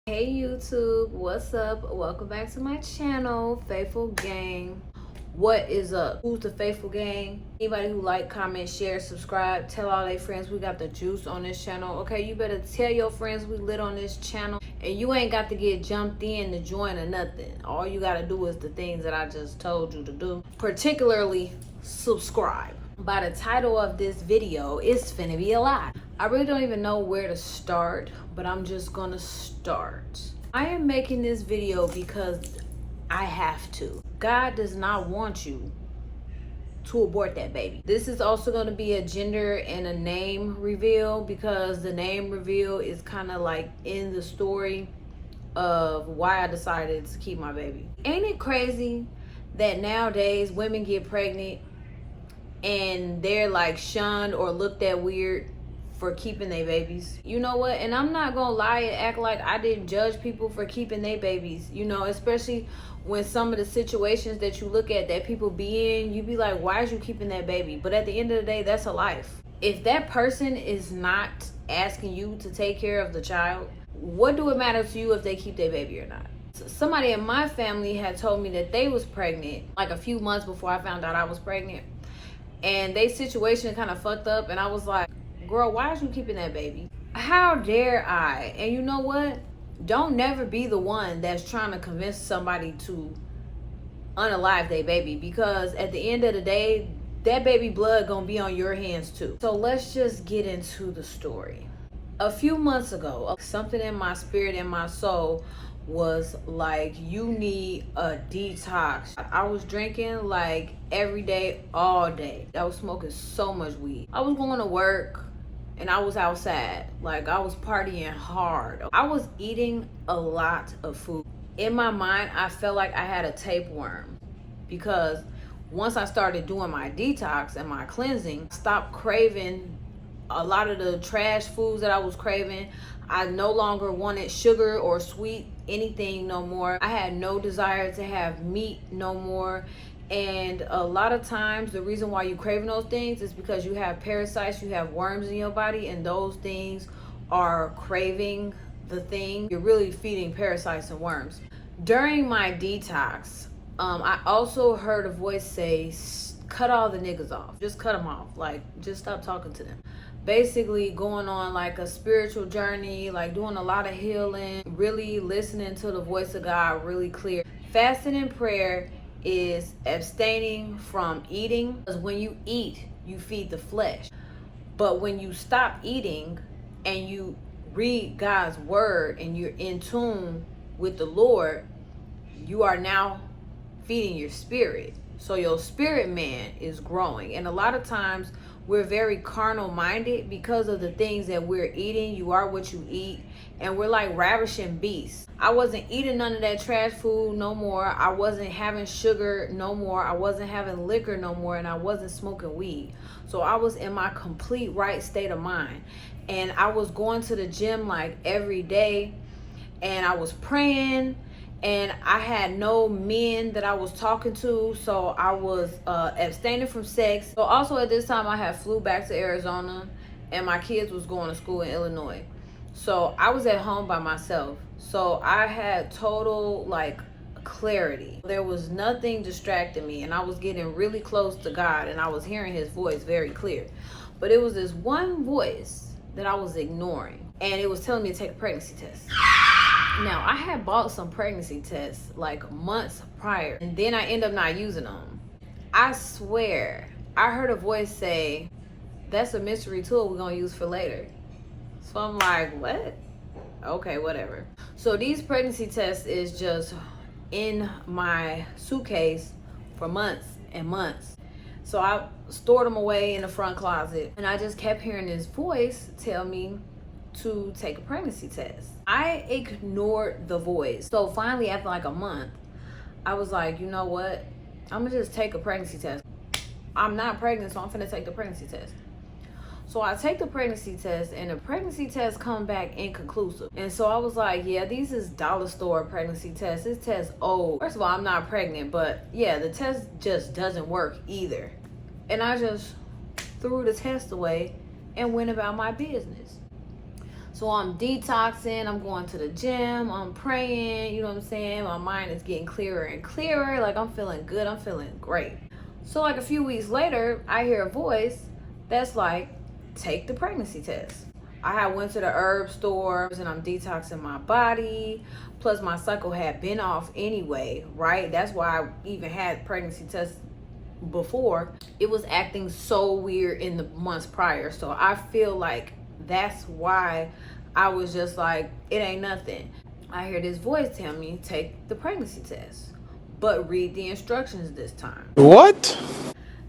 Hey YouTube, what's up? Welcome back to my channel, Faithful Gang. What is up? Who's the Faithful Gang? Anybody who like, comment, share, subscribe, tell all their friends we got the juice on this channel. Okay, you better tell your friends we lit on this channel. And you ain't got to get jumped in to join or nothing. All you gotta do is the things that I just told you to do. Particularly, subscribe. By the title of this video, it's finna be a lot. I really don't even know where to start, but I'm just gonna start. I am making this video because I have to. God does not want you to abort that baby. This is also going to be a gender and a name reveal, because the name reveal is kind of like in the story of why I decided to keep my baby. Ain't it crazy that nowadays women get pregnant and they're like shunned or looked at weird for keeping their babies? You know what? And I'm not gonna lie and act like I didn't judge people for keeping their babies, you know, especially when some of the situations that you look at that people be in, you be like, why is you keeping that baby? But at the end of the day, that's a life. If that person is not asking you to take care of the child, what do it matter to you if they keep their baby or not? Somebody in my family had told me that they was pregnant like a few months before I found out I was pregnant, and their situation kind of fucked up, and I was like, girl, why is you keeping that baby? How dare I? And you know what? Don't never be the one that's trying to convince somebody to unalive their baby, because at the end of the day, that baby blood gonna be on your hands too. So let's just get into the story. A few months ago, something in my spirit and my soul was like, you need a detox. I was drinking like every day, all day. I was smoking so much weed. I was going to work and I was outside. Like, I was partying hard. I was eating a lot of food. In my mind, I felt like I had a tapeworm, because once I started doing my detox and my cleansing, I stopped craving a lot of the trash foods that I was craving. I no longer wanted sugar or sweet anything no more. I had no desire to have meat no more. And a lot of times the reason why you craving those things is because you have parasites, you have worms in your body, and those things are craving the thing. You're really feeding parasites and worms. During my detox, I also heard a voice say, cut all the niggas off. Just cut them off. Like, just stop talking to them. Basically going on like a spiritual journey, like doing a lot of healing, really listening to the voice of God really clear. Fasting and prayer is abstaining from eating, because when you eat, you feed the flesh. But when you stop eating and you read God's word and you're in tune with the Lord, you are now feeding your spirit. So your spirit man is growing. And a lot of times we're very carnal minded because of the things that we're eating. You are what you eat. And we're like ravishing beasts. I wasn't eating none of that trash food no more. I wasn't having sugar no more. I wasn't having liquor no more. And I wasn't smoking weed. So I was in my complete right state of mind. And I was going to the gym like every day. And I was praying. And I had no men that I was talking to, so I was abstaining from sex. So also at this time, I had flew back to Arizona, and my kids was going to school in Illinois. So I was at home by myself. So I had total like clarity. There was nothing distracting me, and I was getting really close to God, and I was hearing his voice very clear. But it was this one voice that I was ignoring, and it was telling me to take a pregnancy test. Now, I had bought some pregnancy tests like months prior, and then I end up not using them. I swear, I heard a voice say, that's a mystery tool we're gonna use for later. So I'm like, what? Okay, whatever. So these pregnancy tests is just in my suitcase for months and months. So I stored them away in the front closet, and I just kept hearing this voice tell me to take a pregnancy test. I ignored the voice. So finally, after like a month, I was like, you know what? I'm gonna just take a pregnancy test. I'm not pregnant, so I'm finna take the pregnancy test. So I take the pregnancy test, and the pregnancy test come back inconclusive. And so I was like, yeah, these is dollar store pregnancy tests. This test old. First of all, I'm not pregnant, but yeah, the test just doesn't work either. And I just threw the test away and went about my business. So I'm detoxing, I'm going to the gym, I'm praying, you know what I'm saying? My mind is getting clearer and clearer. Like, I'm feeling good, I'm feeling great. So like a few weeks later, I hear a voice that's like, take the pregnancy test. I had went to the herb stores and I'm detoxing my body. Plus my cycle had been off anyway, right? That's why I even had pregnancy tests before. It was acting so weird in the months prior. So I feel like that's why I was just like, it ain't nothing. I hear this voice tell me, take the pregnancy test, but read the instructions this time. What?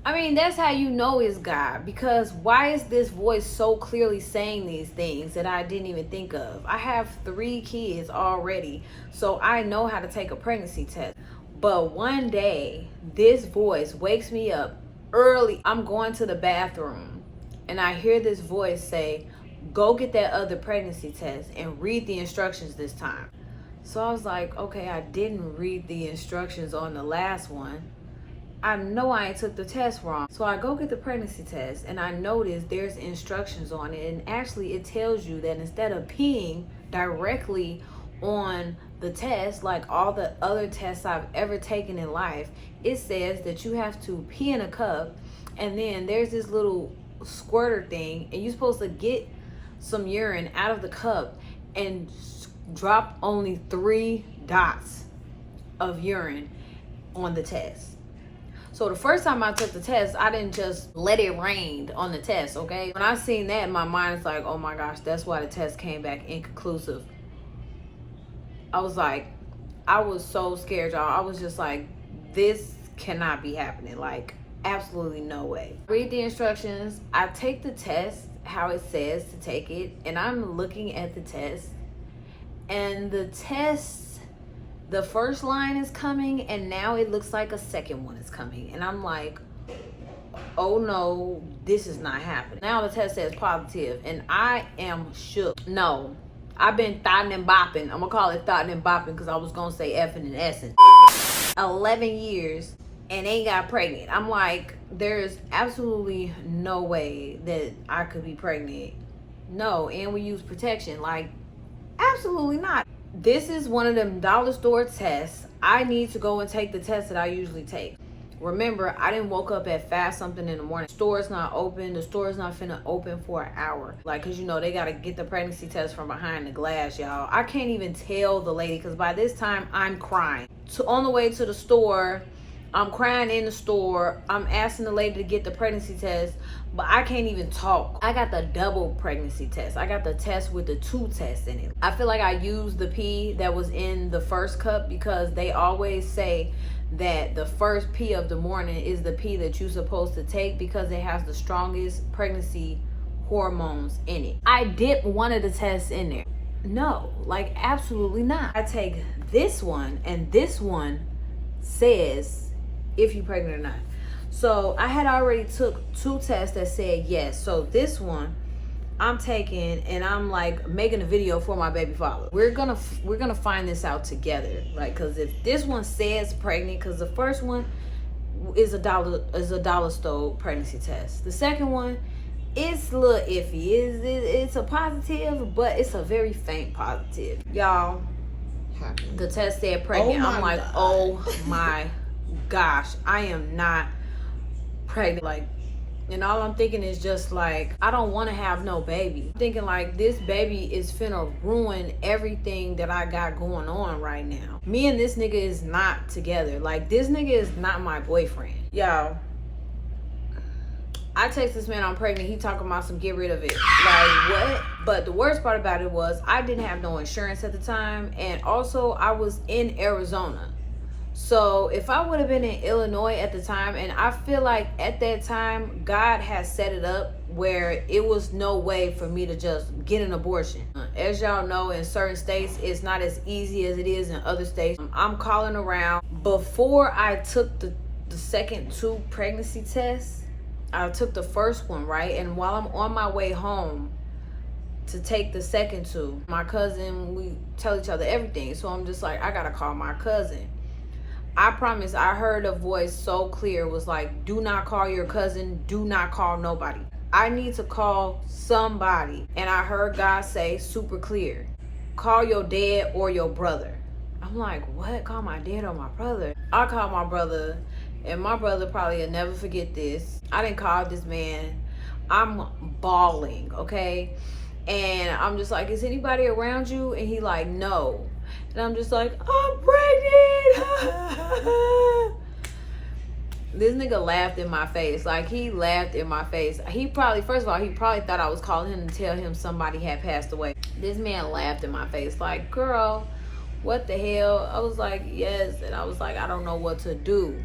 I mean, that's how you know it's God, because why is this voice so clearly saying these things that I didn't even think of? I have 3 kids already, so I know how to take a pregnancy test. But one day, this voice wakes me up early. I'm going to the bathroom, and I hear this voice say, go get that other pregnancy test and read the instructions this time. So I was like, okay, I didn't read the instructions on the last one. I know I took the test wrong. So I go get the pregnancy test and I notice there's instructions on it, and actually it tells you that instead of peeing directly on the test like all the other tests I've ever taken in life, it says that you have to pee in a cup, and then there's this little squirter thing, and you're supposed to get some urine out of the cup and drop only 3 dots of urine on the test. So the first time I took the test, I didn't just let it rain on the test, okay? When I seen that, my mind is like, oh my gosh, that's why the test came back inconclusive. I was like, I was so scared, y'all. I was just like, this cannot be happening. Like, absolutely no way. Read the instructions. I take the test how it says to take it, and I'm looking at the test, and the test, the first line is coming, and now it looks like a second one is coming. And I'm like, oh no, this is not happening. Now the test says positive, and I am shook. No, I've been thotting and bopping. I'm gonna call it thotting and bopping because I was gonna say effing and essing. 11 years and ain't got pregnant. I'm like, there's absolutely no way that I could be pregnant. No, and we use protection. Like, absolutely not. This is one of them dollar store tests. I need to go and take the test that I usually take. Remember, I didn't woke up at 5 something in the morning. The store's not open. The store's not finna open for an hour. Like, cause you know, they gotta get the pregnancy test from behind the glass, y'all. I can't even tell the lady, cause by this time I'm crying. So on the way to the store, I'm crying in the store. I'm asking the lady to get the pregnancy test, but I can't even talk. I got the double pregnancy test. I got the test with the 2 tests in it. I feel like I used the pee that was in the first cup, because they always say that the first pee of the morning is the pee that you're supposed to take because it has the strongest pregnancy hormones in it. I dipped one of the tests in there. No, like, absolutely not. I take this one, and this one says if you're pregnant or not. So I had already took 2 tests that said yes. So this one I'm taking, and I'm like making a video for my baby father. We're gonna find this out together, right? Because if this one says pregnant, because the first one is a dollar store pregnancy test. The second one, it's a little iffy. It's a positive, but it's a very faint positive, y'all. The test said pregnant. I'm like, oh my gosh, I am not pregnant. Like, and all I'm thinking is just like, I don't want to have no baby. I'm thinking like, this baby is finna ruin everything that I got going on right now. Me and this nigga is not together. Like, this nigga is not my boyfriend. Y'all, I text this man I'm pregnant. He talking about some get rid of it. Like, what? But the worst part about it was I didn't have no insurance at the time, and also I was in Arizona. So if I would have been in Illinois at the time, and I feel like at that time, God has set it up where it was no way for me to just get an abortion. As y'all know, in certain states, it's not as easy as it is in other states. I'm calling around. Before I took the second 2 pregnancy tests, I took the first one, right? And while I'm on my way home to take the second 2, my cousin, we tell each other everything. So I'm just like, I gotta call my cousin. I promise, I heard a voice so clear, was like, do not call your cousin, do not call nobody. I need to call somebody. And I heard God say super clear, call your dad or your brother. I'm like, what? Call my dad or my brother? I called my brother, and my brother probably will never forget this. I didn't call this man. I'm bawling, okay? And I'm just like, is anybody around you? And he like, no. And I'm just like, I'm pregnant. This nigga laughed in my face. Like, he laughed in my face. He probably, first of all, he probably thought I was calling him to tell him somebody had passed away. This man laughed in my face like, girl, what the hell? I was like, yes. And I was like, I don't know what to do.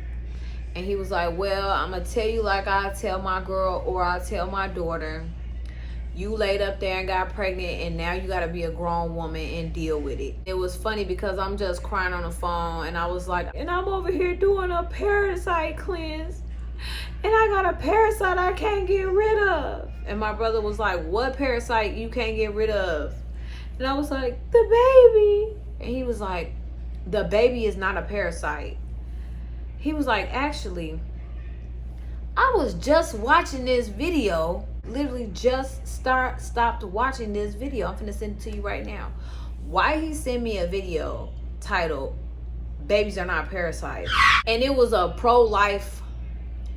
And he was like, well, I'm going to tell you like I tell my girl or I tell my daughter. You laid up there and got pregnant, and now you got to be a grown woman and deal with it. It was funny because I'm just crying on the phone, and I was like, and I'm over here doing a parasite cleanse, and I got a parasite I can't get rid of. And my brother was like, what parasite you can't get rid of? And I was like, the baby. And he was like, the baby is not a parasite. He was like, actually, I was just watching this video. Literally just stopped watching this video. I'm finna send it to you right now. Why he sent me a video titled Babies Are Not Parasites. And it was a pro-life,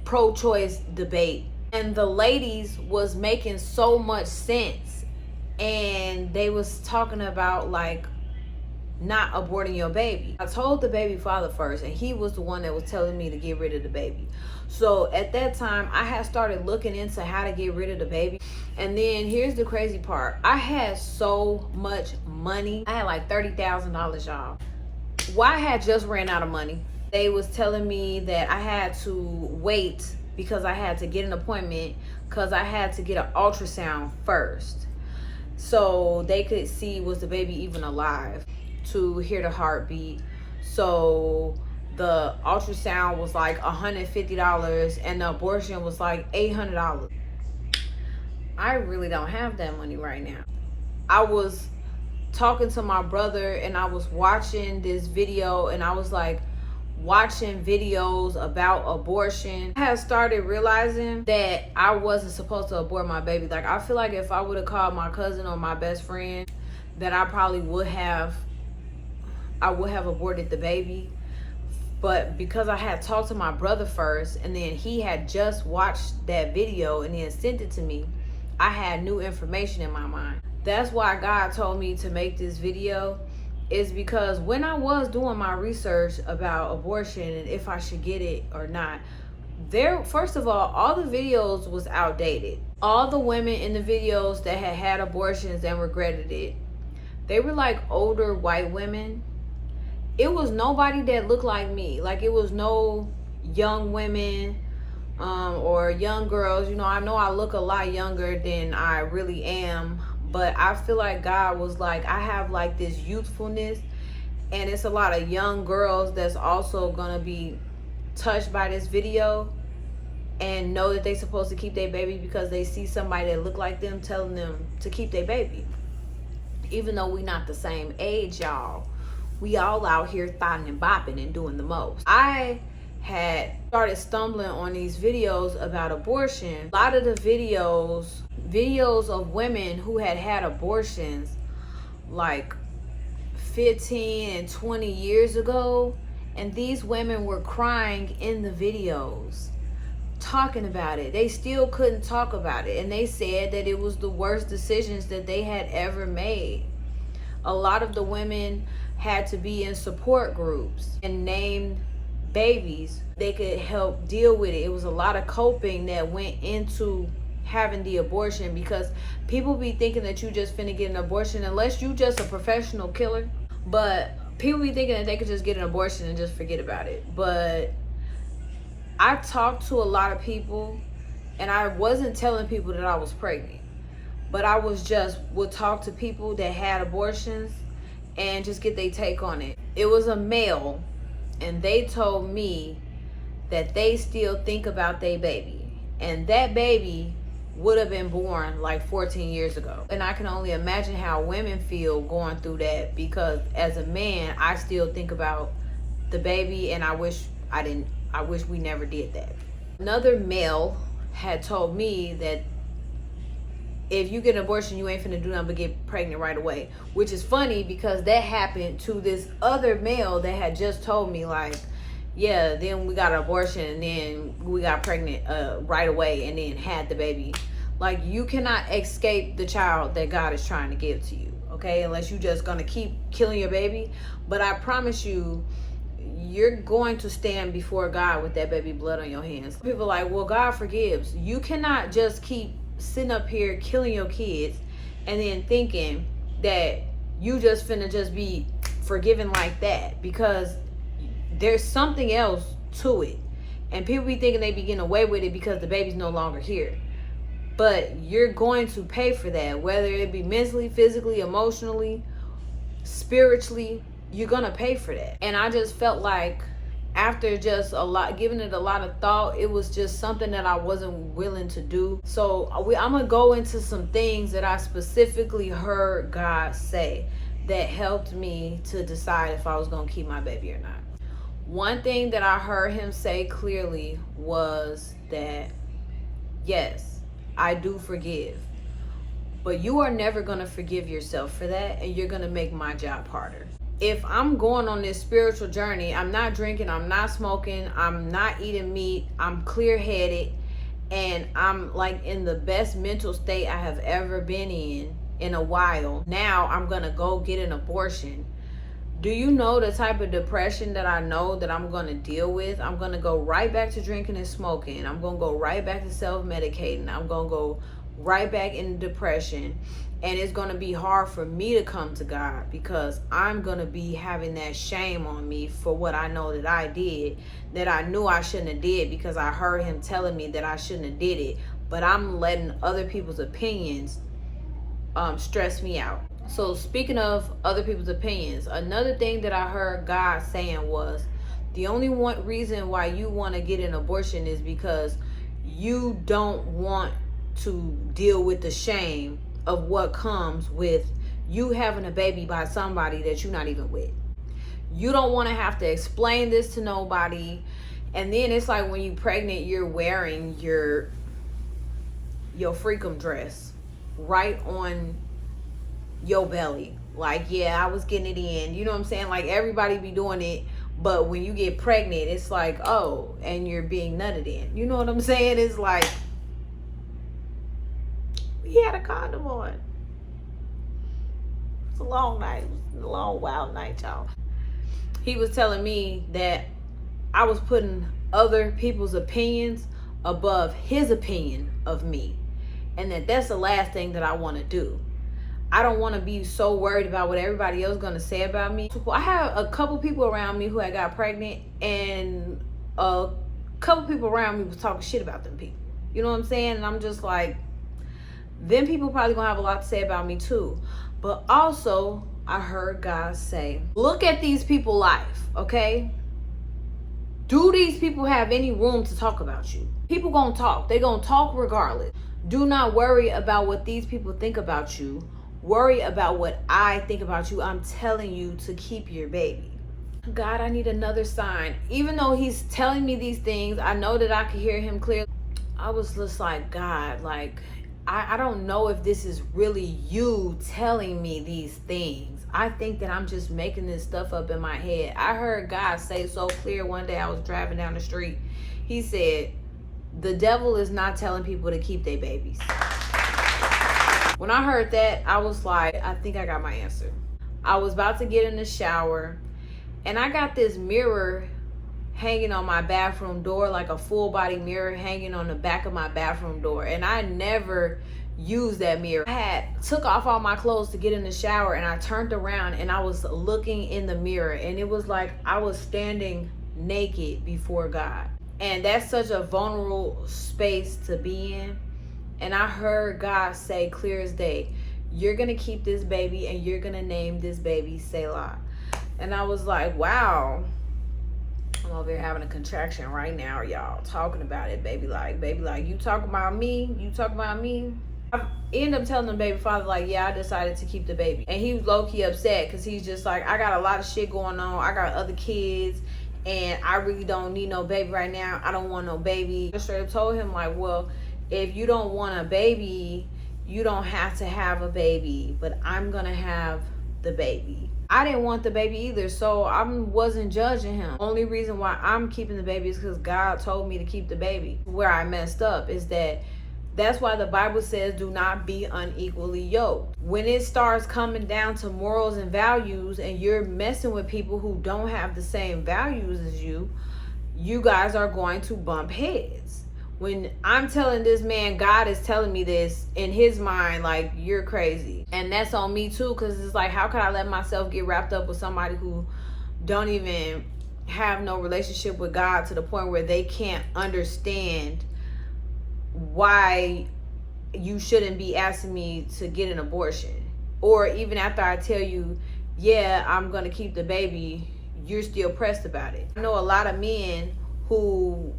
pro-choice debate. And the ladies was making so much sense. And they was talking about like not aborting your baby. I told the baby father first, and he was the one that was telling me to get rid of the baby. So at that time, I had started looking into how to get rid of the baby. And then here's the crazy part. I had so much money. I had like $30,000, y'all. Well, I had just ran out of money. They was telling me that I had to wait because I had to get an appointment because I had to get an ultrasound first. So they could see was the baby even alive, to hear the heartbeat. So the ultrasound was like $150 and the abortion was like $800. I really don't have that money right now. I was talking to my brother and I was watching this video, and I was like watching videos about abortion. I had started realizing that I wasn't supposed to abort my baby. Like, I feel like if I would have called my cousin or my best friend, that I probably would have aborted the baby. But because I had talked to my brother first, and then he had just watched that video and then sent it to me, I had new information in my mind. That's why God told me to make this video, is because when I was doing my research about abortion and if I should get it or not, first of all the videos was outdated. All the women in the videos that had had abortions and regretted it, they were like older white women. It was nobody that looked like me. Like, it was no young women or young girls. You know I look a lot younger than I really am, but I feel like God was like, I have like this youthfulness, and it's a lot of young girls that's also gonna be touched by this video and know that they supposed to keep their baby because they see somebody that look like them telling them to keep their baby. Even though we not the same age, y'all, we all out here thotting and bopping and doing the most. I had started stumbling on these videos about abortion. A lot of the videos of women who had had abortions like 15 and 20 years ago, and these women were crying in the videos, talking about it. They still couldn't talk about it, and they said that it was the worst decisions that they had ever made. A lot of the women had to be in support groups and named babies they could help deal with it. It was a lot of coping that went into having the abortion, because people be thinking that you just finna get an abortion unless you just a professional killer. But people be thinking that they could just get an abortion and just forget about it. But I talked to a lot of people, and I wasn't telling people that I was pregnant, but I would talk to people that had abortions and just get their take on it. It was a male, and they told me that they still think about their baby, and that baby would have been born like 14 years ago. And I can only imagine how women feel going through that, because as a man, I still think about the baby, and I wish we never did that. Another male had told me that if you get an abortion, you ain't finna do nothing but get pregnant right away. Which is funny because that happened to this other male that had just told me, like, yeah, then we got an abortion and then we got pregnant right away and then had the baby. Like, you cannot escape the child that God is trying to give to you, okay? Unless you just gonna keep killing your baby. But I promise you, you're going to stand before God with that baby blood on your hands. People are like, well, God forgives. You cannot just keep sitting up here killing your kids and then thinking that you just finna just be forgiven like that, because there's something else to it. And people be thinking they be getting away with it because the baby's no longer here. But you're going to pay for that, whether it be mentally, physically, emotionally, spiritually. You're gonna pay for that. And I just felt like, after just giving it a lot of thought, it was just something that I wasn't willing to do. So I'm gonna go into some things that I specifically heard God say that helped me to decide if I was gonna keep my baby or not. One thing that I heard him say clearly was that, yes, I do forgive, but you are never gonna forgive yourself for that, and you're gonna make my job harder. If I'm going on this spiritual journey, I'm not drinking, I'm not smoking, I'm not eating meat, I'm clear-headed, and I'm like in the best mental state I have ever been in a while. Now I'm gonna go get an abortion. Do you know the type of depression that I know that I'm gonna deal with? I'm gonna go right back to drinking and smoking. I'm gonna go right back to self-medicating. I'm gonna go right back into depression. And it's going to be hard for me to come to God, because I'm going to be having that shame on me for what I know that I did, that I knew I shouldn't have did, because I heard him telling me that I shouldn't have did it. But I'm letting other people's opinions stress me out. So speaking of other people's opinions, another thing that I heard God saying was, the only one reason why you want to get an abortion is because you don't want to deal with the shame of what comes with you having a baby by somebody that you're not even with. You don't want to have to explain this to nobody. And then it's like when you're pregnant, you're wearing your freakum dress right on your belly. Like, yeah, I was getting it in. You know what I'm saying? Like, everybody be doing it. But when you get pregnant, it's like, oh, and you're being nutted in. You know what I'm saying? It's like, he had a condom on. It's a long night. It was a long, wild night, y'all. He was telling me that I was putting other people's opinions above his opinion of me. And that's the last thing that I want to do. I don't want to be so worried about what everybody else is going to say about me. I have a couple people around me who had got pregnant, and a couple people around me was talking shit about them people. You know what I'm saying? And I'm just like, then people probably gonna have a lot to say about me too. But also, I heard God say, look at these people's life, okay? Do these people have any room to talk about you? People gonna talk. They gonna talk regardless. Do not worry about what these people think about you. Worry about what I think about you. I'm telling you to keep your baby. God, I need another sign. Even though he's telling me these things, I know that I can hear him clearly. I was just like, God, like, I don't know if this is really you telling me these things. I think that I'm just making this stuff up in my head. I heard God say so clear one day. I was driving down the street. He said, the devil is not telling people to keep their babies. When I heard that, I was like, I think I got my answer. I was about to get in the shower, and I got this mirror hanging on my bathroom door, like a full body mirror hanging on the back of my bathroom door. And I never used that mirror. I took off all my clothes to get in the shower, and I turned around and I was looking in the mirror, and it was like I was standing naked before God. And that's such a vulnerable space to be in. And I heard God say clear as day, you're gonna keep this baby and you're gonna name this baby Selah. And I was like, wow. I'm over here having a contraction right now, y'all, talking about it. Baby like, you talking about me? You talking about me? I ended up telling the baby father, like, yeah, I decided to keep the baby. And he was low-key upset, because he's just like, I got a lot of shit going on. I got other kids, and I really don't need no baby right now. I don't want no baby. I straight up told him, like, well, if you don't want a baby, you don't have to have a baby, but I'm gonna have the baby. I didn't want the baby either, so I wasn't judging him. Only reason why I'm keeping the baby is because God told me to keep the baby. Where I messed up is that's why the Bible says do not be unequally yoked. When it starts coming down to morals and values, and you're messing with people who don't have the same values as you, you guys are going to bump heads. When I'm telling this man, God is telling me this, in his mind, like, you're crazy. And that's on me too, because it's like, how could I let myself get wrapped up with somebody who don't even have no relationship with God to the point where they can't understand why you shouldn't be asking me to get an abortion? Or even after I tell you, yeah, I'm gonna keep the baby, you're still pressed about it. I know a lot of men who,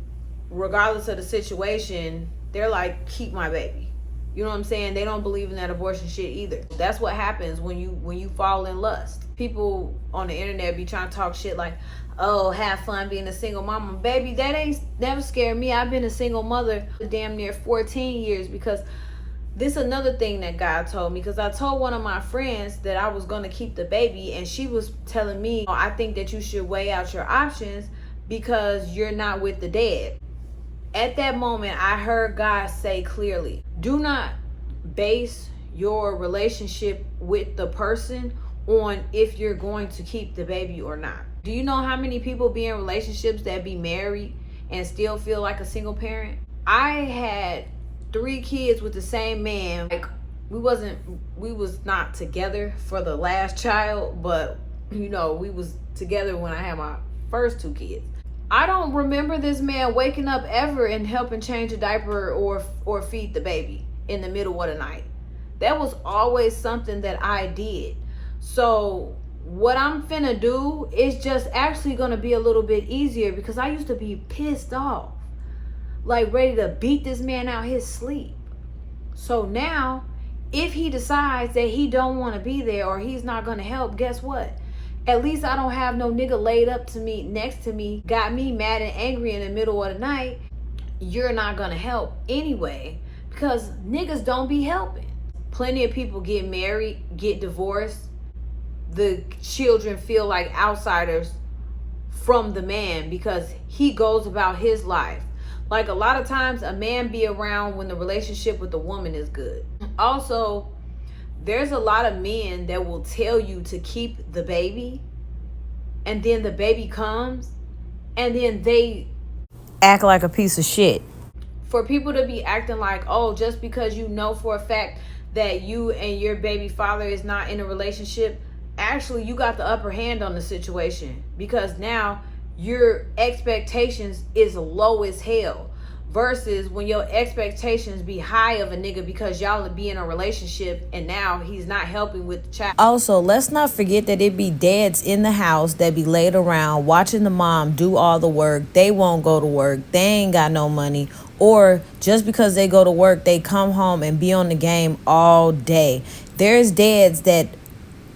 regardless of the situation, they're like, keep my baby. You know what I'm saying? They don't believe in that abortion shit either. That's what happens when you fall in lust. People on the internet be trying to talk shit like, oh, have fun being a single mama. Baby, that ain't never scared me. I've been a single mother for damn near 14 years, because this is another thing that God told me. Because I told one of my friends that I was going to keep the baby, and she was telling me, oh, I think that you should weigh out your options because you're not with the dad. At that moment, I heard God say clearly, do not base your relationship with the person on if you're going to keep the baby or not. Do you know how many people be in relationships that be married and still feel like a single parent? I had 3 kids with the same man. Like, we was not together for the last child, but we was together when I had my first 2 kids. I don't remember this man waking up ever and helping change a diaper or feed the baby in the middle of the night. That was always something that I did. So what I'm finna do is just actually gonna be a little bit easier, because I used to be pissed off, like ready to beat this man out his sleep. So now, if he decides that he don't want to be there or he's not gonna help, guess what? At least I don't have no nigga laid up to me next to me, got me mad and angry in the middle of the night. You're not gonna help anyway, because niggas don't be helping. Plenty of people get married, get divorced. The children feel like outsiders from the man because he goes about his life. Like, a lot of times a man be around when the relationship with the woman is good. Also, there's a lot of men that will tell you to keep the baby, and then the baby comes and then they act like a piece of shit. For people to be acting like, oh, just because you know for a fact that you and your baby father is not in a relationship, actually you got the upper hand on the situation, because now your expectations is low as hell, versus when your expectations be high of a nigga because y'all be in a relationship and now he's not helping with the child. Also, let's not forget that it be dads in the house that be laid around watching the mom do all the work. They won't go to work. They ain't got no money. Or just because they go to work, they come home and be on the game all day. There's dads that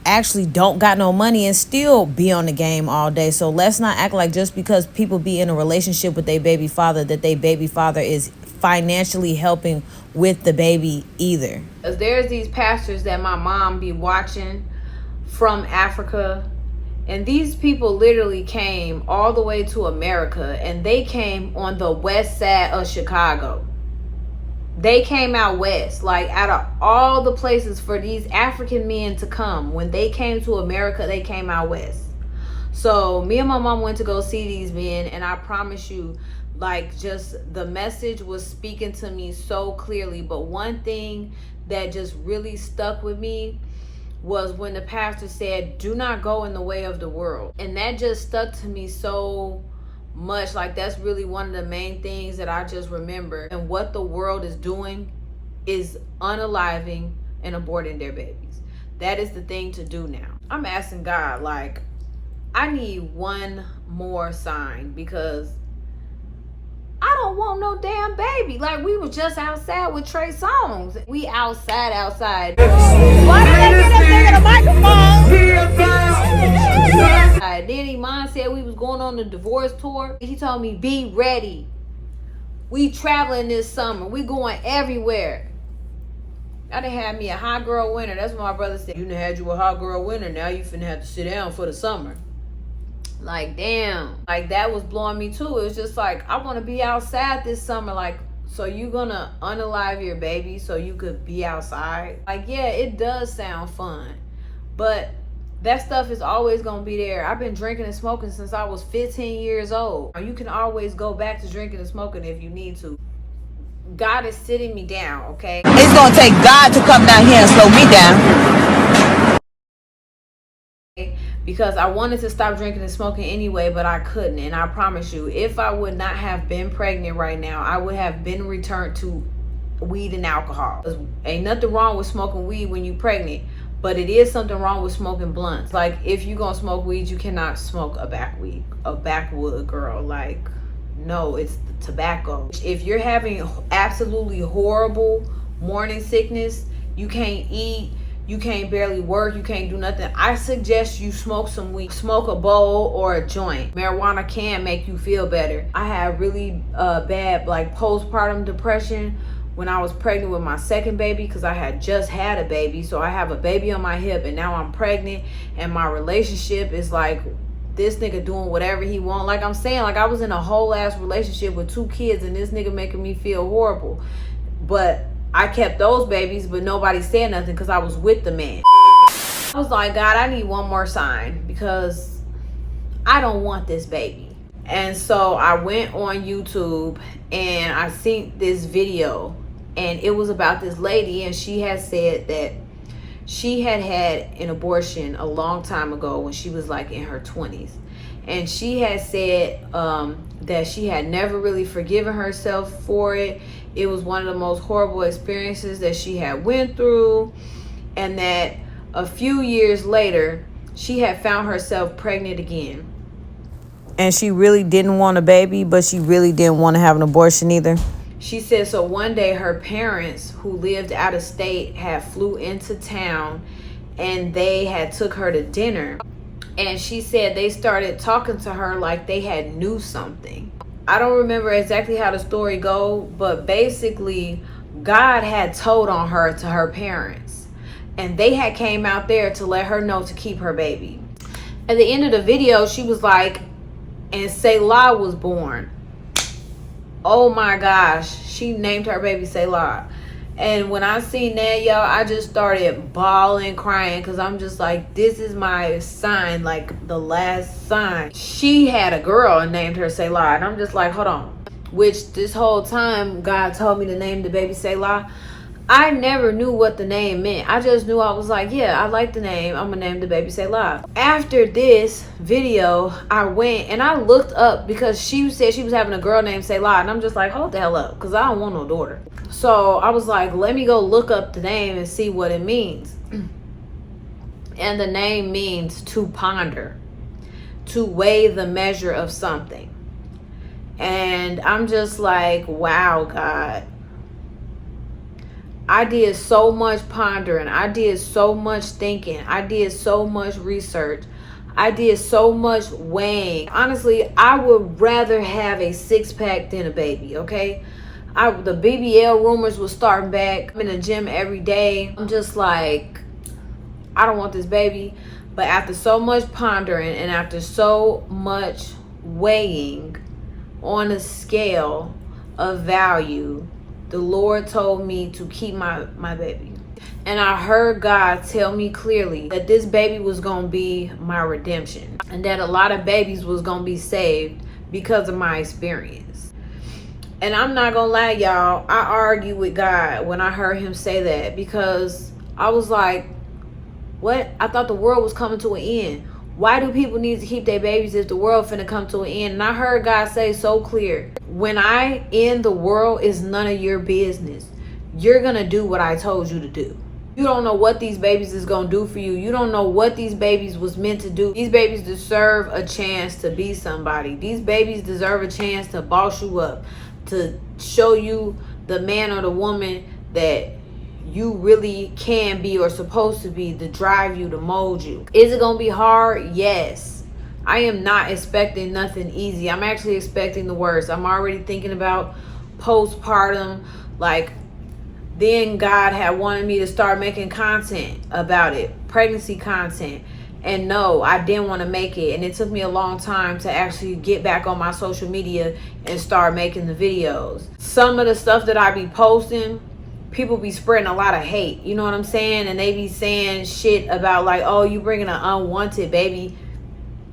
actually don't got no money and still be on the game all day. So let's not act like just because people be in a relationship with their baby father that their baby father is financially helping with the baby either. There's these pastors that my mom be watching from Africa, and these people literally came all the way to America, and they came on the west side of Chicago. They came out west, like out of all the places for these African men to come. When they came to America, they came out west. So me and my mom went to go see these men, and I promise you, like, just the message was speaking to me so clearly. But one thing that just really stuck with me was when the pastor said, do not go in the way of the world. And that just stuck to me so much. Like, that's really one of the main things that I just remember. And what the world is doing is unaliving and aborting their babies. That is the thing to do now. I'm asking God, like, I need one more sign, because I don't want no damn baby. Like, we were just outside with Trey Songz. We outside. Why did they get that nigga the microphone? Then Iman said we was going on the divorce tour. He told me, be ready. We traveling this summer. We going everywhere. I done had me a hot girl winter. That's what my brother said. You done had you a hot girl winter. Now you finna have to sit down for the summer. Like, damn. Like, that was blowing me too. It was just like, I want to be outside this summer. Like, so you gonna unalive your baby so you could be outside? Like, yeah, it does sound fun. But that stuff is always gonna be there. I've been drinking and smoking since I was 15 years old. You can always go back to drinking and smoking if you need to. God is sitting me down, okay? It's gonna take God to come down here and slow me down. Because I wanted to stop drinking and smoking anyway, but I couldn't. And I promise you, if I would not have been pregnant right now, I would have been returned to weed and alcohol. Ain't nothing wrong with smoking weed when you're pregnant, but it is something wrong with smoking blunts. Like, if you gonna smoke weed, you cannot smoke a backwood, girl. Like, no, it's the tobacco. If you're having absolutely horrible morning sickness, you can't eat, you can't barely work, you can't do nothing, I suggest you smoke some weed. Smoke a bowl or a joint. Marijuana can make you feel better. I had really bad like postpartum depression when I was pregnant with my second baby, because I had just had a baby. So I have a baby on my hip and now I'm pregnant, and my relationship is like this nigga doing whatever he want. Like I'm saying, like I was in a whole ass relationship with 2 kids and this nigga making me feel horrible. But I kept those babies, but nobody said nothing because I was with the man. I was like, God, I need one more sign because I don't want this baby. And so I went on YouTube and I seen this video, and it was about this lady, and she had said that she had had an abortion a long time ago when she was like in her 20s. And she had said that she had never really forgiven herself for it. It was one of the most horrible experiences that she had went through. And that a few years later, she had found herself pregnant again. And she really didn't want a baby, but she really didn't want to have an abortion either. She said, so one day her parents, who lived out of state, had flew into town and they had took her to dinner. And she said they started talking to her like they had knew something. I don't remember exactly how the story go, but basically God had told on her to her parents, and they had came out there to let her know to keep her baby. At the end of the video, she was like, and Selah was born. Oh my gosh, she named her baby Selah. And when I seen that, y'all, I just started bawling, crying, because I'm just like, this is my sign, like the last sign. She had a girl and named her Selah, and I'm just like, hold on. Which this whole time, God told me to name the baby Selah. I never knew what the name meant. I just knew, I was like, yeah, I like the name. I'm going to name the baby Selah. After this video, I went and I looked up, because she said she was having a girl named Selah. And I'm just like, hold the hell up, because I don't want no daughter. So I was like, let me go look up the name and see what it means. And the name means to ponder, to weigh the measure of something. And I'm just like, wow, God. I did so much pondering. I did so much thinking. I did so much research. I did so much weighing. Honestly, I would rather have a 6-pack than a baby, okay? The BBL rumors was starting back. I'm in the gym every day. I'm just like, I don't want this baby. But after so much pondering and after so much weighing on a scale of value, the Lord told me to keep my baby. And I heard God tell me clearly that this baby was going to be my redemption. And that a lot of babies was going to be saved because of my experience. And I'm not going to lie, y'all. I argued with God when I heard him say that. Because I was like, what? I thought the world was coming to an end. Why do people need to keep their babies if the world finna come to an end? And I heard God say so clear, when I end the world, it's none of your business. You're gonna do what I told you to do. You don't know what these babies is gonna do for you. You don't know what these babies was meant to do. These babies deserve a chance to be somebody. These babies deserve a chance to boss you up, to show you the man or the woman that you really can be or supposed to be, to drive you, to mold you. Is it gonna be hard? Yes. I am not expecting nothing easy. I'm actually expecting the worst. I'm already thinking about postpartum, like Then God had wanted me to start making content about it, pregnancy content. And no, I didn't want to make it. And it took me a long time to actually get back on my social media and start making the videos. Some of the stuff that I be posting, people be spreading a lot of hate. You know what I'm saying? And they be saying shit about like, oh, you bringing an unwanted baby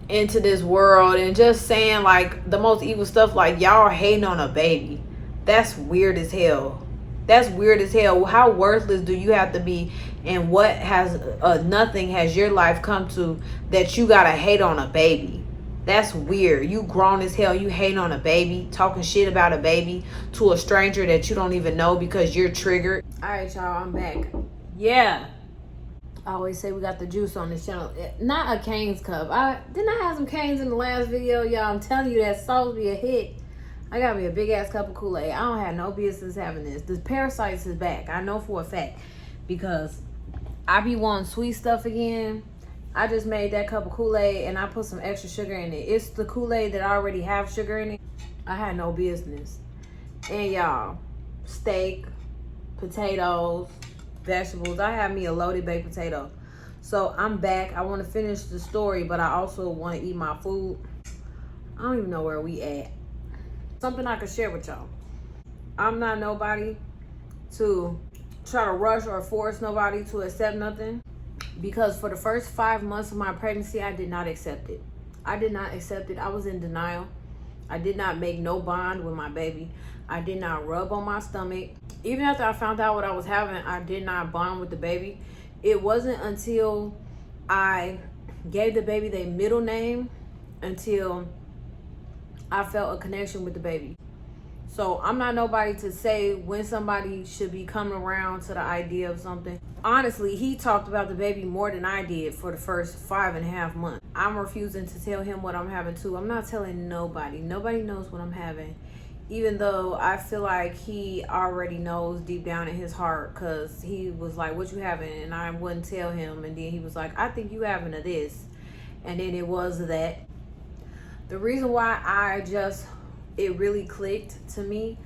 into this world. And just saying like the most evil stuff, like y'all hating on a baby. That's weird as hell. That's weird as hell. How worthless do you have to be, and what has nothing has your life come to that you gotta hate on a baby? That's weird. You grown as hell, you hate on a baby, talking shit about a baby to a stranger that you don't even know because you're triggered. All right, y'all, I'm back. Yeah, I always say we got the juice on this channel. Not a Cane's cup. Didn't I have some Cane's in the last video, y'all? I'm telling you, that sauce be a hit. I got me a big ass cup of Kool-Aid. I don't have no business having this. The parasites is back. I know for a fact, because I be wanting sweet stuff again. I just made that cup of Kool-Aid and I put some extra sugar in it. It's the Kool-Aid that I already have sugar in it. I had no business. And y'all, steak, potatoes, vegetables. I have me a loaded baked potato. So I'm back. I want to finish the story, but I also want to eat my food. I don't even know where we at. Something I could share with y'all. I'm not nobody to try to rush or force nobody to accept nothing, because for the first 5 months of my pregnancy, I did not accept it. I did not accept it. I was in denial. I did not make no bond with my baby. I did not rub on my stomach. Even after I found out what I was having, I did not bond with the baby. It wasn't until I gave the baby their middle name until I felt a connection with the baby. So I'm not nobody to say when somebody should be coming around to the idea of something. Honestly, he talked about the baby more than I did for the first 5.5 months. I'm refusing to tell him what I'm having too. I'm not telling nobody. Nobody knows what I'm having. Even though I feel like he already knows deep down in his heart, because he was like, what you having? And I wouldn't tell him. And then he was like, I think you having a this. And then it was that. The reason why it really clicked to me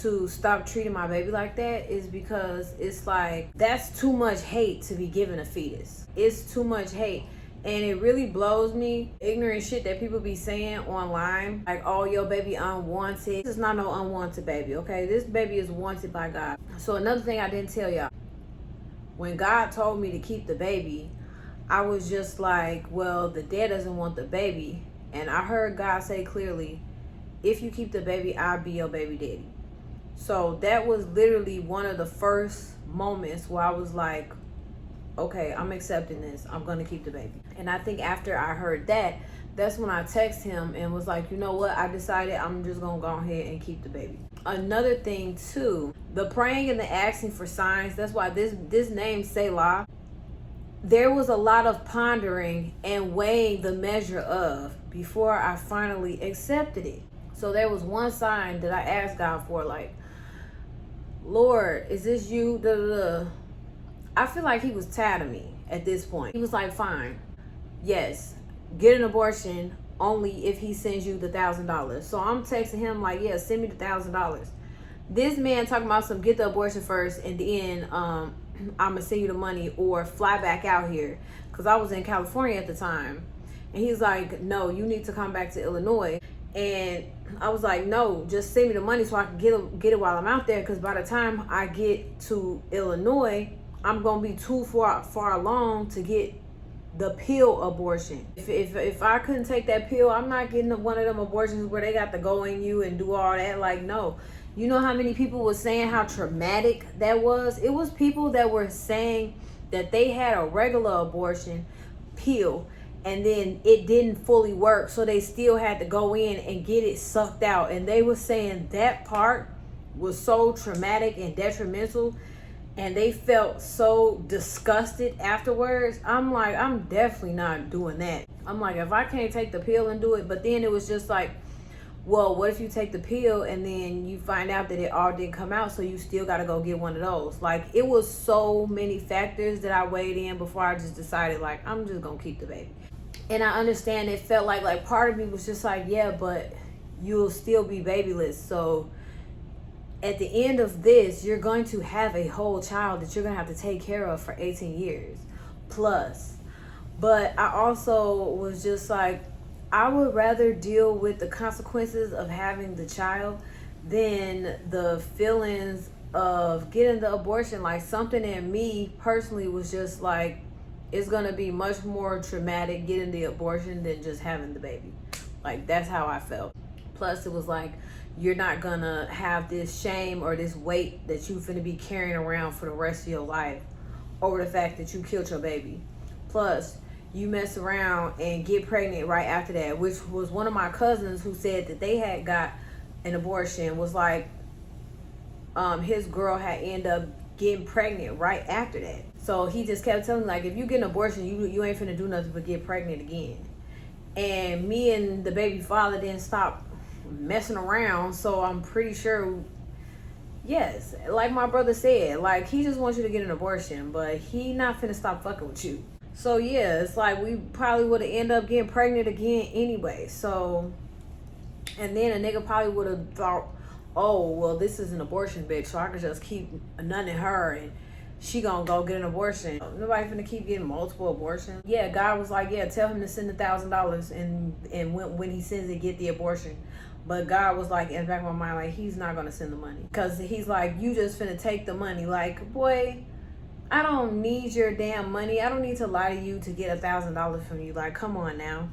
to stop treating my baby like that is because it's like, that's too much hate to be given a fetus. It's too much hate. And it really blows me, ignorant shit that people be saying online, like, oh, your baby unwanted. This is not no unwanted baby, okay? This baby is wanted by God. So another thing I didn't tell y'all, when God told me to keep the baby, I was just like, well, the dad doesn't want the baby. And I heard God say clearly, if you keep the baby, I'll be your baby daddy. So that was literally one of the first moments where I was like, okay, I'm accepting this. I'm going to keep the baby. And I think after I heard that, that's when I texted him and was like, you know what? I decided I'm just going to go ahead and keep the baby. Another thing too, the praying and the asking for signs. That's why this name, Selah. There was a lot of pondering and weighing the measure of before I finally accepted it. So there was one sign that I asked God for, like, Lord, is this you? Da, da, da. I feel like he was tired of me at this point. He was like, fine, yes, get an abortion only if he sends you the $1,000. So I'm texting him like, yeah, send me the $1,000. This man talking about some get the abortion first and then I'm gonna send you the money or fly back out here, because I was in California at the time. And he's like, no, you need to come back to Illinois. And I was like, no, just send me the money so I can get it while I'm out there, because by the time I get to Illinois, I'm gonna be too far along to get the pill abortion. If I couldn't take that pill, I'm not getting one of them abortions where they got to go in you and do all that. Like, no. You know how many people were saying how traumatic that was? It was people that were saying that they had a regular abortion pill and then it didn't fully work, so they still had to go in and get it sucked out. And they were saying that part was so traumatic and detrimental, and they felt so disgusted afterwards. I'm like, I'm definitely not doing that. I'm like, if I can't take the pill and do it. But then it was just like, well, what if you take the pill and then you find out that it all didn't come out, so you still got to go get one of those? Like, it was so many factors that I weighed in before I just decided, like, I'm just gonna keep the baby. And I understand it felt like part of me was just like, yeah, but you'll still be babyless, so at the end of this, you're going to have a whole child that you're going to have to take care of for 18 years plus. But I also was just like, I would rather deal with the consequences of having the child than the feelings of getting the abortion. Like, something in me personally was just like, it's going to be much more traumatic getting the abortion than just having the baby. Like, that's how I felt. Plus, it was like, you're not going to have this shame or this weight that you finna be carrying around for the rest of your life over the fact that you killed your baby. Plus, you mess around and get pregnant right after that, which was one of my cousins who said that they had got an abortion, was like, his girl had ended up getting pregnant right after that. So he just kept telling me, like, if you get an abortion, you ain't finna do nothing but get pregnant again. And me and the baby father didn't stop messing around, so I'm pretty sure, yes, like my brother said, like, he just wants you to get an abortion, but he not finna stop fucking with you. So yeah, it's like we probably would have ended up getting pregnant again anyway. So, and then a nigga probably would have thought, oh, well, this is an abortion bitch, so I can just keep nunning her and she gonna go get an abortion. Nobody finna keep getting multiple abortions. Yeah, God was like, yeah, tell him to send $1,000 and when he sends it, get the abortion. But God was like, in the back of my mind, like, he's not gonna send the money. Because he's like, you just finna take the money. Like, boy, I don't need your damn money. I don't need to lie to you to get $1,000 from you. Like, come on now.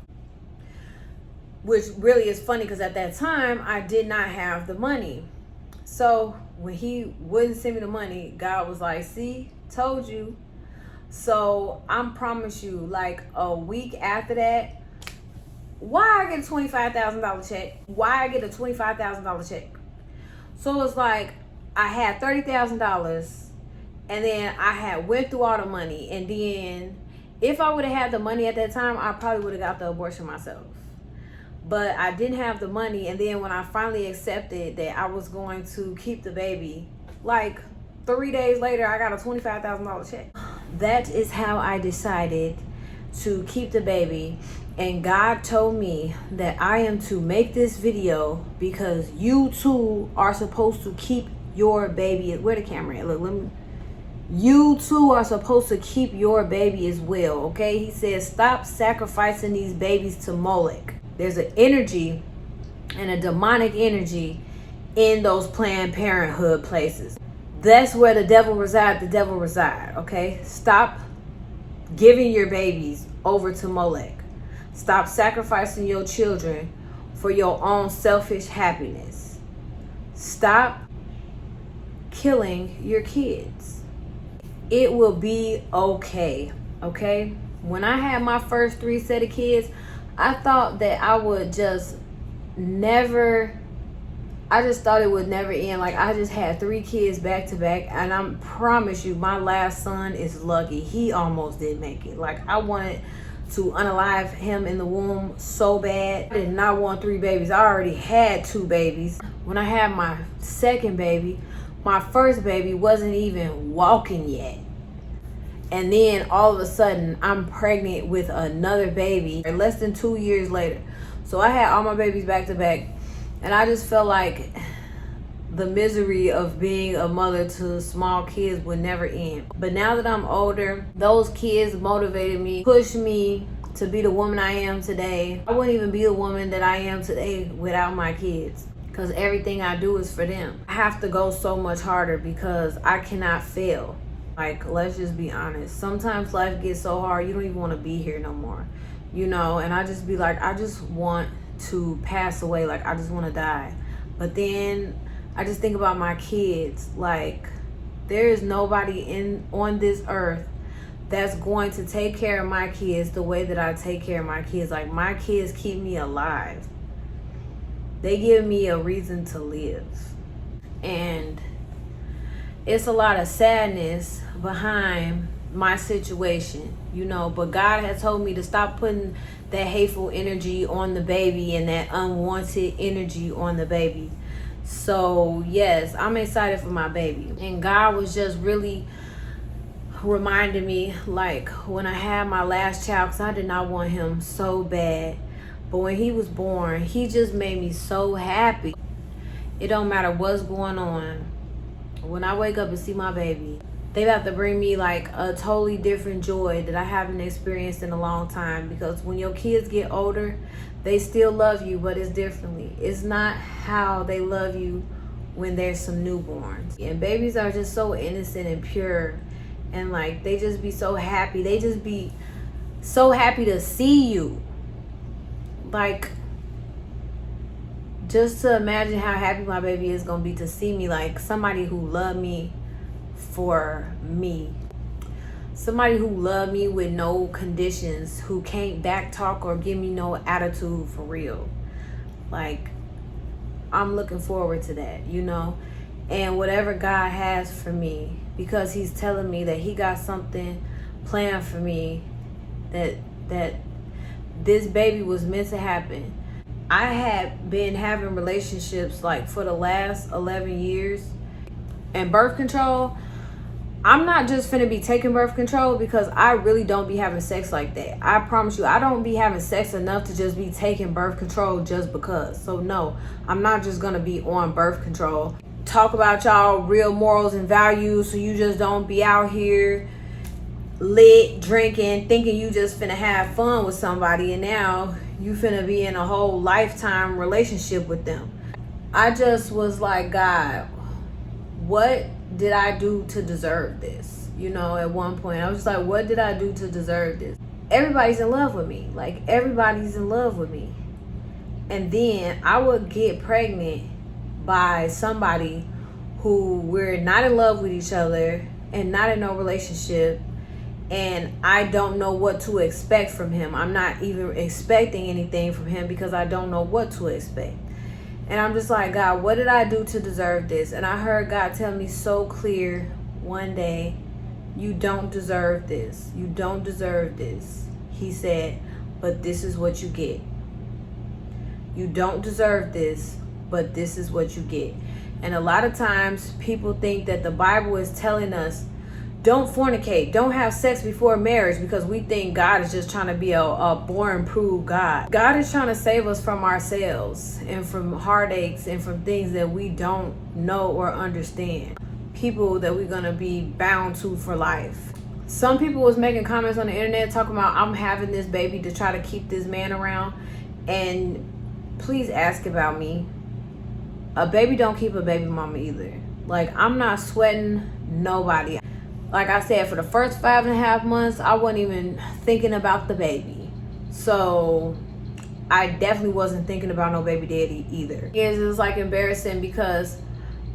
Which really is funny because at that time, I did not have the money. So when he wouldn't send me the money, God was like, see, told you. So I promise you, like a week after that, why I get a $25,000 check? Why I get a $25,000 check? So it's like I had $30,000 and then I had went through all the money. And then if I would have had the money at that time, I probably would have got the abortion myself. But I didn't have the money. And then when I finally accepted that I was going to keep the baby, like 3 days later, I got a $25,000 check. That is how I decided to keep the baby. And God told me that I am to make this video because you too are supposed to keep your baby. Where the camera at? Look, let me. You too are supposed to keep your baby as well, okay? He says, stop sacrificing these babies to Molech. There's an energy and a demonic energy in those Planned Parenthood places. That's where the devil reside, okay? Stop giving your babies over to Molech. Stop sacrificing your children for your own selfish happiness. Stop killing your kids. It will be okay, okay? When I had my first 3 set of kids, I thought that I would just never, I just thought it would never end. Like, I just had 3 kids back to back, and I promise you, my last son is lucky. He almost did make it. Like, I wanted to unalive him in the womb so bad. I did not want 3 babies. I already had 2 babies. When I had my second baby, my first baby wasn't even walking yet. And then all of a sudden, I'm pregnant with another baby less than 2 years later. So I had all my babies back to back. And I just felt like the misery of being a mother to small kids would never end. But now that I'm older, those kids motivated me, pushed me to be the woman I am today. I wouldn't even be the woman that I am today without my kids. Because everything I do is for them. I have to go so much harder because I cannot fail. Like, let's just be honest. Sometimes life gets so hard, you don't even want to be here no more. You know, and I just be like, I just want to pass away. Like, I just want to die. But then I just think about my kids. Like, there is nobody on this earth that's going to take care of my kids the way that I take care of my kids. Like, my kids keep me alive. They give me a reason to live. And it's a lot of sadness behind my situation, you know, but God has told me to stop putting that hateful energy on the baby and that unwanted energy on the baby. So yes, I'm excited for my baby. And God was just really reminding me, like, when I had my last child, because I did not want him so bad. But when he was born, he just made me so happy. It don't matter what's going on. When I wake up and see my baby, they have to bring me like a totally different joy that I haven't experienced in a long time. Because when your kids get older, they still love you, but it's differently. It's not how they love you when there's some newborns. And babies are just so innocent and pure, and like they just be so happy. They just be so happy to see you. Like, just to imagine how happy my baby is gonna be to see me, like somebody who loved me for me. Somebody who loved me with no conditions, who can't backtalk or give me no attitude for real. Like, I'm looking forward to that, you know? And whatever God has for me, because he's telling me that he got something planned for me, that this baby was meant to happen. I had been having relationships like for the last 11 years. And birth control, I'm not just finna be taking birth control, because I really don't be having sex like that. I promise you, I don't be having sex enough to just be taking birth control just because. So no, I'm not just gonna be on birth control. Talk about y'all real morals and values, so you just don't be out here lit, drinking, thinking you just finna have fun with somebody, and now you finna be in a whole lifetime relationship with them. I just was like, God, what did I do to deserve this? You know, at one point I was just like, what did I do to deserve this? Everybody's in love with me. Like, everybody's in love with me. And then I would get pregnant by somebody who we're not in love with each other and not in no relationship, and I don't know what to expect from him. I'm not even expecting anything from him because I don't know what to expect. And I'm just like, God, what did I do to deserve this? And I heard God tell me so clear one day, you don't deserve this. You don't deserve this. He said, but this is what you get. You don't deserve this, but this is what you get. And a lot of times people think that the Bible is telling us, don't fornicate, don't have sex before marriage, because we think God is just trying to be a born-proof God. God is trying to save us from ourselves and from heartaches and from things that we don't know or understand. People that we're going to be bound to for life. Some people was making comments on the internet talking about, I'm having this baby to try to keep this man around. And please ask about me. A baby don't keep a baby mama either. Like, I'm not sweating nobody. Like I said, for the first 5.5 months, I wasn't even thinking about the baby. So I definitely wasn't thinking about no baby daddy either. It's like embarrassing because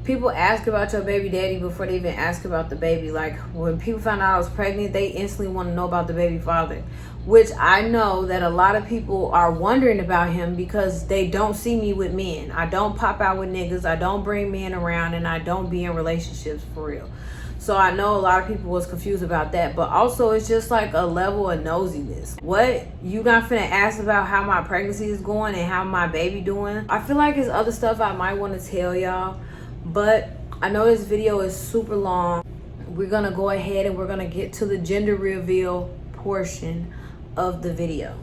people ask about your baby daddy before they even ask about the baby. Like, when people found out I was pregnant, they instantly want to know about the baby father. Which I know that a lot of people are wondering about him because they don't see me with men. I don't pop out with niggas. I don't bring men around, and I don't be in relationships for real. So I know a lot of people was confused about that, but also it's just like a level of nosiness. What? You not finna ask about how my pregnancy is going and how my baby doing? I feel like there's other stuff I might want to tell y'all, but I know this video is super long. We're gonna go ahead and we're gonna get to the gender reveal portion of the video.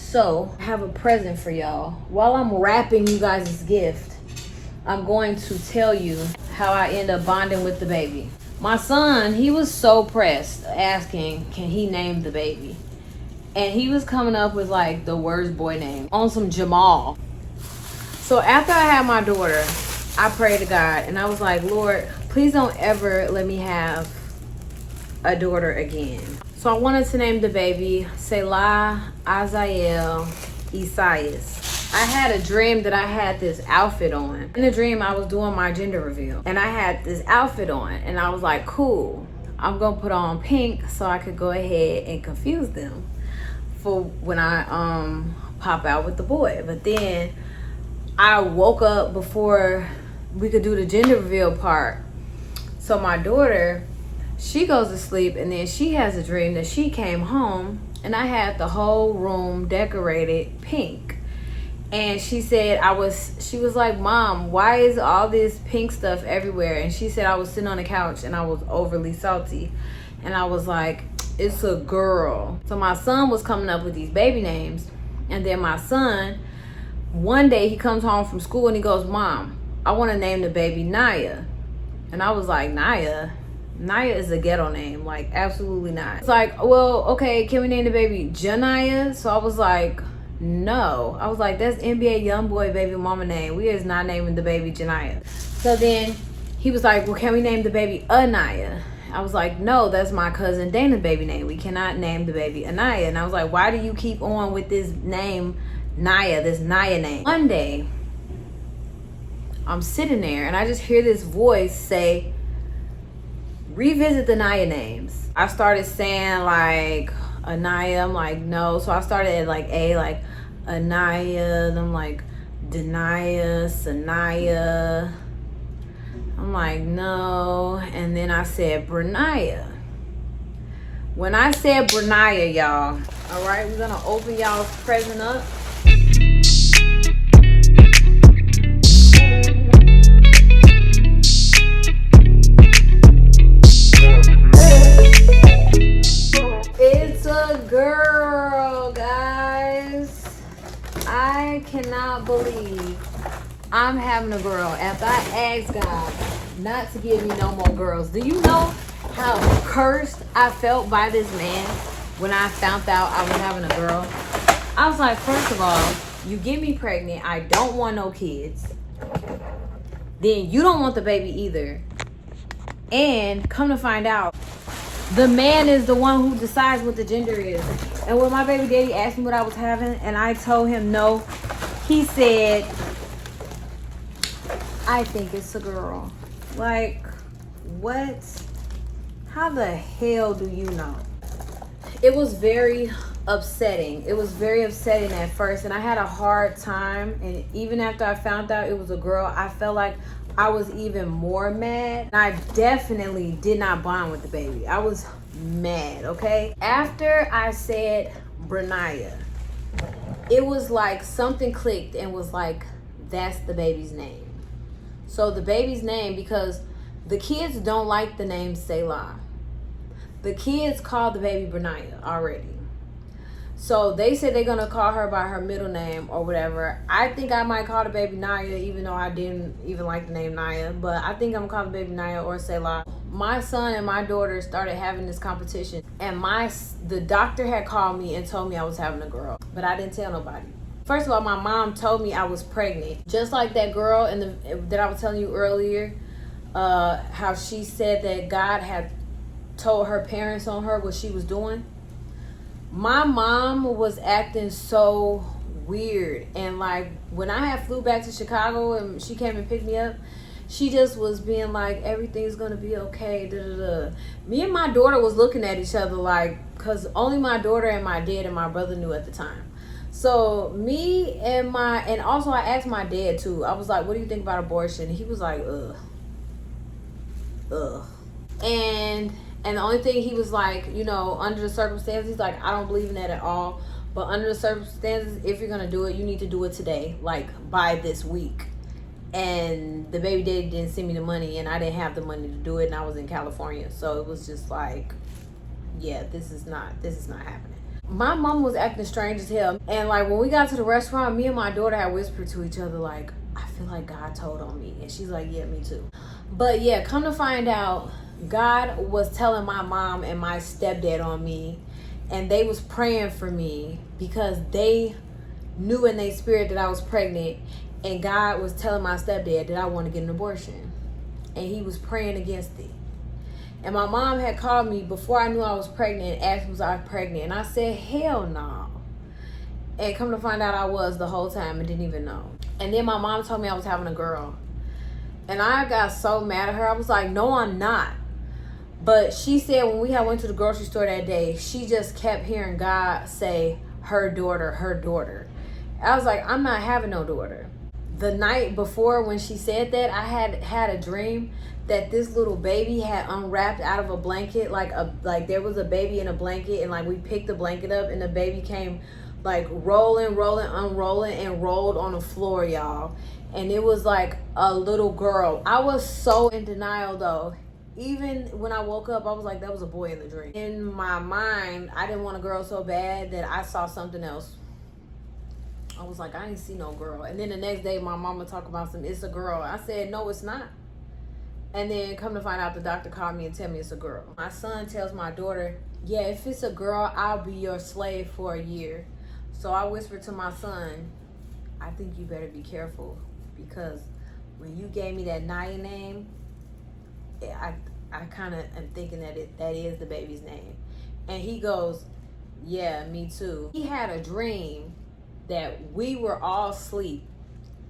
So I have a present for y'all. While I'm wrapping you guys' gift, I'm going to tell you how I end up bonding with the baby. My son, he was so pressed asking, can he name the baby? And he was coming up with like the worst boy name on some Jamal. So after I had my daughter, I prayed to God and I was like, Lord, please don't ever let me have a daughter again. So I wanted to name the baby Selah Azael Isaias. I had a dream that I had this outfit on. In the dream, I was doing my gender reveal. And I had this outfit on. And I was like, cool. I'm going to put on pink so I could go ahead and confuse them for when I pop out with the boy. But then I woke up before we could do the gender reveal part. So my daughter, she goes to sleep. And then she has a dream that she came home. And I had the whole room decorated pink. And she said, she was like, Mom, why is all this pink stuff everywhere? And she said, I was sitting on the couch and I was overly salty. And I was like, it's a girl. So my son was coming up with these baby names. And then my son One day he comes home from school and he goes, Mom, I want to name the baby Naya. And I was like, Naya? Naya is a ghetto name, like absolutely not. It's like, well, okay, can we name the baby Janaya? So I was like, no. I was like, that's NBA Youngboy baby mama name. We is not naming the baby Janaya. So then he was like, well, can we name the baby Anaya? I was like, no, that's my cousin Dana's baby name. We cannot name the baby Anaya. And I was like, why do you keep on with this name Naya, this Naya name? One day, I'm sitting there and I just hear this voice say, revisit the Naya names. I started saying like Anaya. I'm like, no. So I started at like A, like Anaya. Then I'm like Denaya, Sanaya. I'm like, no. And then I said Brunaya. When I said Brunaya, y'all, all right, we're gonna open y'all's present up. It's a girl, guys. I cannot believe I'm having a girl after I asked God not to give me no more girls. Do you know how cursed I felt by this man when I found out I was having a girl? I was like, first of all, you get me pregnant. I don't want no kids. Then you don't want the baby either. And come to find out, the man is the one who decides what the gender is. And when my baby daddy asked me what I was having and I told him no, he said, I think it's a girl. Like, what? How the hell do you know? It was very upsetting. It was very upsetting at first, and I had a hard time. And even after I found out it was a girl, I felt like I was even more mad. And I definitely did not bond with the baby. I was mad, okay? After I said Brunaya, it was like something clicked and was like, that's the baby's name. So the baby's name, because the kids don't like the name Selah. The kids called the baby Brunaya already. So they said they're going to call her by her middle name or whatever. I think I might call the baby Naya, even though I didn't even like the name Naya. But I think I'm going to call the baby Naya or Selah. My son and my daughter started having this competition. And the doctor had called me and told me I was having a girl. But I didn't tell nobody. First of all, my mom told me I was pregnant. Just like that girl that I was telling you earlier. How she said that God had told her parents on her what she was doing. My mom was acting so weird, and like when I had flew back to Chicago and she came and picked me up, she just was being like, everything's gonna be okay, da da da. Me and my daughter was looking at each other like, because only my daughter and my dad and my brother knew at the time. So me and also I asked my dad too. I was like, what do you think about abortion? He was like, ugh. And the only thing he was like, you know, under the circumstances, he's like, I don't believe in that at all. But under the circumstances, if you're going to do it, you need to do it today, like by this week. And the baby daddy didn't send me the money, and I didn't have the money to do it, and I was in California. So it was just like, yeah, this is not happening. My mom was acting strange as hell. And like when we got to the restaurant, me and my daughter had whispered to each other like, I feel like God told on me. And she's like, yeah, me too. But yeah, come to find out, God was telling my mom and my stepdad on me, and they was praying for me because they knew in their spirit that I was pregnant, and God was telling my stepdad that I want to get an abortion, and he was praying against it. And my mom had called me before I knew I was pregnant and asked was I pregnant, and I said hell no. And come to find out I was the whole time and didn't even know. And then my mom told me I was having a girl, and I got so mad at her. I was like, no, I'm not. But she said when we had went to the grocery store that day, she just kept hearing God say, her daughter, her daughter. I was like, I'm not having no daughter. The night before when she said that, I had a dream that this little baby had unwrapped out of a blanket, like there was a baby in a blanket, and like we picked the blanket up and the baby came like rolling, unrolling, and rolled on the floor, y'all. And it was like a little girl. I was so in denial though. Even when I woke up, I was like, that was a boy in the dream. In my mind, I didn't want a girl so bad that I saw something else. I was like, I ain't see no girl. And then the next day, my mama talk about it's a girl. I said, no, it's not. And then come to find out, the doctor called me and tell me it's a girl. My son tells my daughter, yeah, if it's a girl, I'll be your slave for a year. So I whispered to my son, I think you better be careful, because when you gave me that Naya name, I kind of am thinking that that is the baby's name. And he goes, yeah, me too. He had a dream that we were all asleep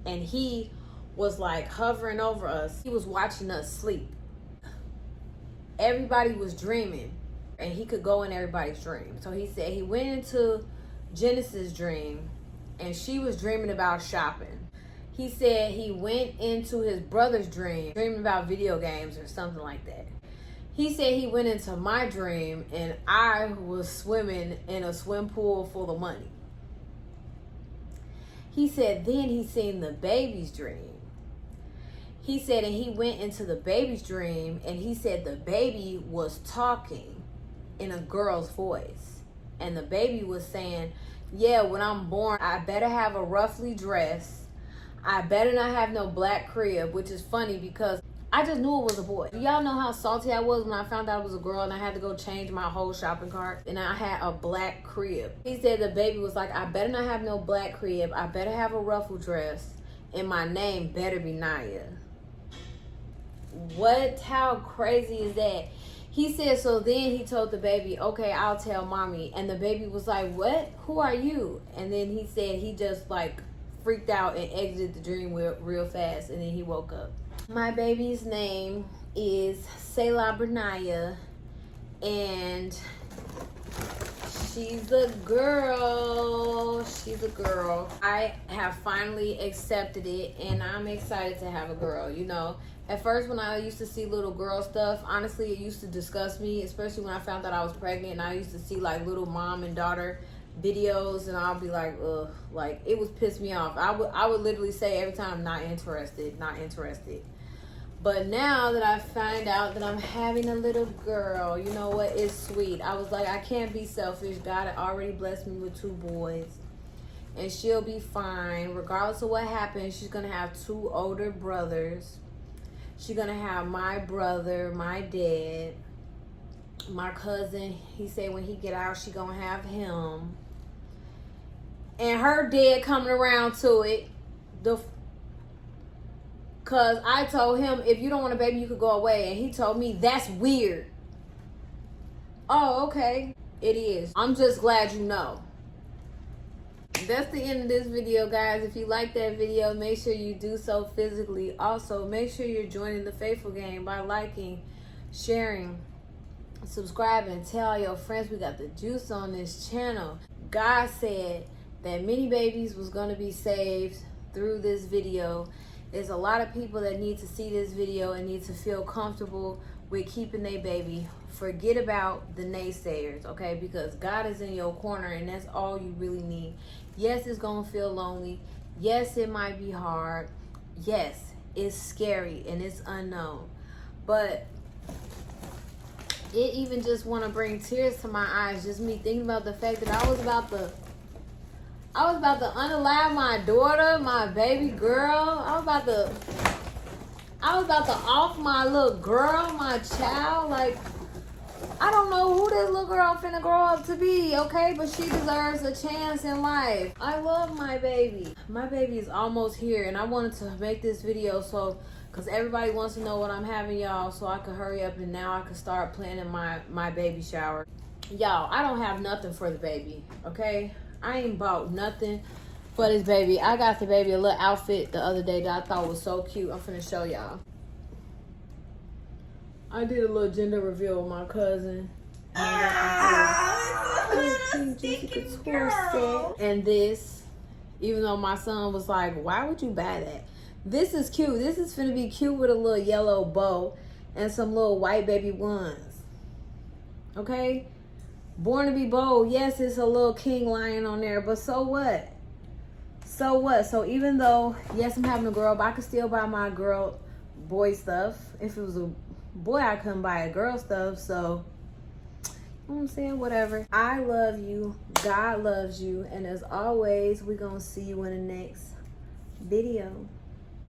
and he was like hovering over us. He was watching us sleep. Everybody was dreaming and he could go in everybody's dream. So he said he went into Genesis' dream and she was dreaming about shopping. He said he went into his brother's dream, dreaming about video games or something like that. He said he went into my dream and I was swimming in a swim pool full of money. He said then he seen the baby's dream. He said, and he went into the baby's dream and he said the baby was talking in a girl's voice. And the baby was saying, yeah, when I'm born, I better have a roughly dress. I better not have no black crib, which is funny because I just knew it was a boy. Do y'all know how salty I was when I found out it was a girl and I had to go change my whole shopping cart and I had a black crib? He said the baby was like, I better not have no black crib. I better have a ruffle dress and my name better be Naya. What? How crazy is that? He said, so then he told the baby, okay, I'll tell mommy. And the baby was like, what? Who are you? And then he said he just like freaked out and exited the dream real fast. And then he woke up. My baby's name is Selah Bernaya, and she's a girl. She's a girl. I have finally accepted it, and I'm excited to have a girl. You know, at first when I used to see little girl stuff, honestly, it used to disgust me, especially when I found out I was pregnant, and I used to see like little mom and daughter videos, and I'll be like, ugh, like it was pissed me off. I would literally say every time, not interested, not interested. But now that I find out that I'm having a little girl, you know what? It's sweet. I was like, I can't be selfish. God had already blessed me with 2 boys. And she'll be fine. Regardless of what happens, she's going to have 2 older brothers. She's going to have my brother, my dad, my cousin. He said when he get out, she going to have him. And her dad coming around to it. Because I told him, if you don't want a baby, you could go away. And he told me, that's weird. Oh, okay. It is. I'm just glad you know. That's the end of this video, guys. If you like that video, make sure you do so physically. Also, make sure you're joining the Faithful Gang by liking, sharing, subscribing. Tell all your friends we got the juice on this channel. God said that many babies was going to be saved through this video. There's a lot of people that need to see this video and need to feel comfortable with keeping their baby. Forget about the naysayers, okay? Because God is in your corner and that's all you really need. Yes, it's going to feel lonely. Yes, it might be hard. Yes, it's scary and it's unknown. But it even just want to bring tears to my eyes, just me thinking about the fact that I was about to unalive my daughter, my baby girl. I was about to off my little girl, my child. Like, I don't know who this little girl finna grow up to be, okay? But she deserves a chance in life. I love my baby. My baby is almost here, and I wanted to make this video because everybody wants to know what I'm having, y'all, so I could hurry up and now I can start planning my baby shower. Y'all, I don't have nothing for the baby, okay? I ain't bought nothing for this baby. I got the baby a little outfit the other day that I thought was so cute. I'm finna show y'all. I did a little gender reveal with my cousin. And this, even though my son was like, why would you buy that? This is cute. This is finna be cute with a little yellow bow and some little white baby ones. Okay? Born to be bold. Yes, it's a little king lion on there, but so what? So what? So even though, yes, I'm having a girl, but I could still buy my girl boy stuff. If it was a boy, I couldn't buy a girl stuff. So know what I'm saying? Whatever. I love you. God loves you. And as always, we're going to see you in the next video.